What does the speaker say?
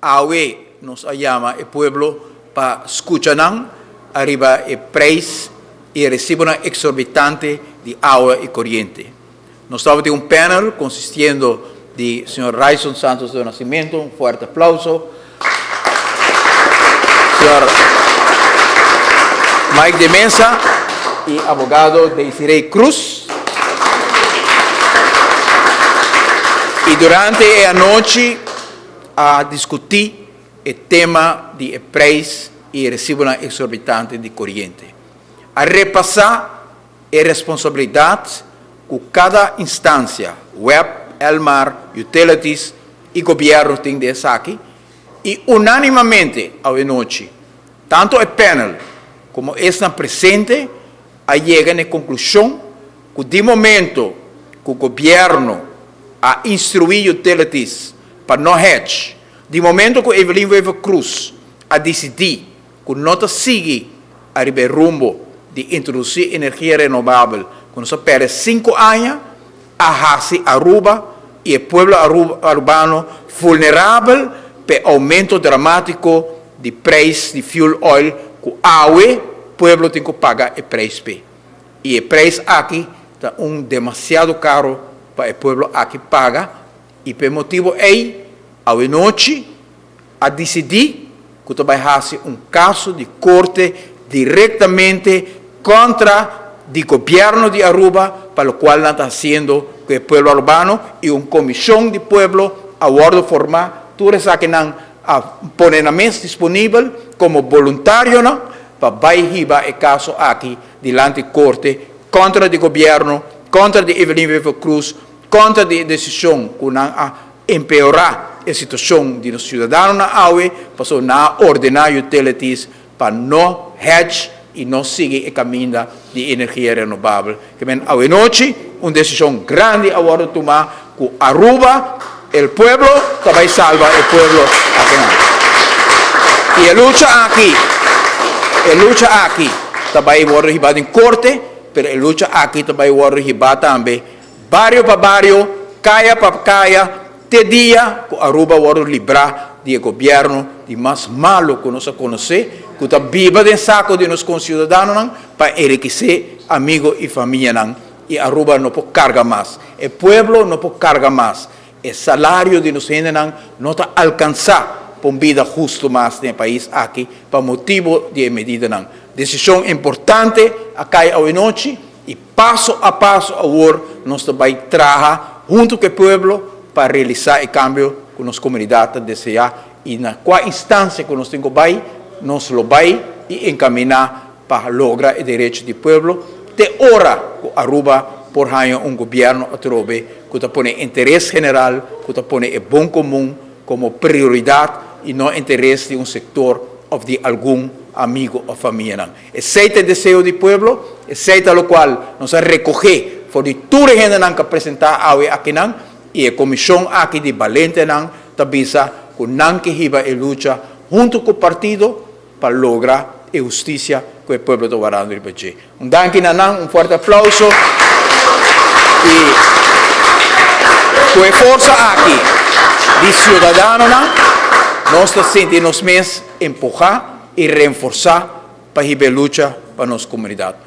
Awe nos llama el pueblo para escuchar arriba el precio y recibe una exorbitante de agua y corriente. Nos estaba de un panel consistiendo de señor Raison Santos de Nacimiento, un fuerte aplauso. Señor Mike de Mesa y abogado Desiree Cruz. Y durante la noche discutí el tema de precio y recibe una exorbitante de corriente. A repasar la responsabilidad que cada instancia, web, el mar, utilities y gobierno tienen de aquí, y unánimemente a la noche, tanto el panel como están presentes, llegan a la conclusión que de momento que el gobierno a instruir utilities para no hedge, de momento que Evelyn Weaver Cruz a decidir que no sigue a rumbo de introducir energía renovable, cuando se perde 5 años, a Aruba y el pueblo urbano vulnerable por aumento dramático de precio de fuel oil, que el pueblo tiene que pagar el precio. Y el precio aquí está demasiado caro para el pueblo aquí paga, y por motivo a la noche a decidir que va a hacer un caso de corte directamente contra el gobierno de Aruba, para lo cual está haciendo que el pueblo urbano y una comisión de pueblo a bordo formar, tú eres a poner la mesa disponible como voluntario, ¿no? Para llevar el caso aquí delante de corte contra el gobierno, contra de Evelyn Weaver Cruz, contra la decisión que a empeorar la situación de los ciudadanos para ordenar utilities para no hedge y no seguir el camino de energía renovable. Que a la noche, una decisión grande ahora tomar que Aruba, el pueblo, también salva el pueblo aquí. Y la lucha aquí, también va a llevar en corte, pero la lucha aquí también va a llevar también barrio para barrio, calle para calle, de día, que Aruba va a librar del gobierno de más malo que nos conoce, que está viva de saco de nuestros conciudadanos para enriquecer amigos y familia. Y Aruba no puede cargar más. El pueblo no puede cargar más. El salario de nuestra gente no está alcanzar por vida justa más en el país aquí, por motivo de medida. Decisión importante acá hoy noche, y paso a paso ahora nos va a trabajar junto con el pueblo para realizar el cambio que las comunidades desean, y en cualquier instancia que nos tenga nos lo va a encaminar para lograr el derecho del pueblo. De hora que Aruba por año un gobierno a trove que pone interés general, que pone el bien común como prioridad y no interés de un sector o de algún amigo o familia. Ese es el deseo del pueblo, ese es lo cual nos recoge por de toda la gente que presenta aquí, y la comisión aquí de Valente también que lleva la lucha junto con el partido para lograr la justicia que el pueblo de Guarando y Pache. Un fuerte aplauso. Y con fuerza aquí de ciudadanos nos sentimos más empujar y reforzar para la lucha para nuestra comunidad.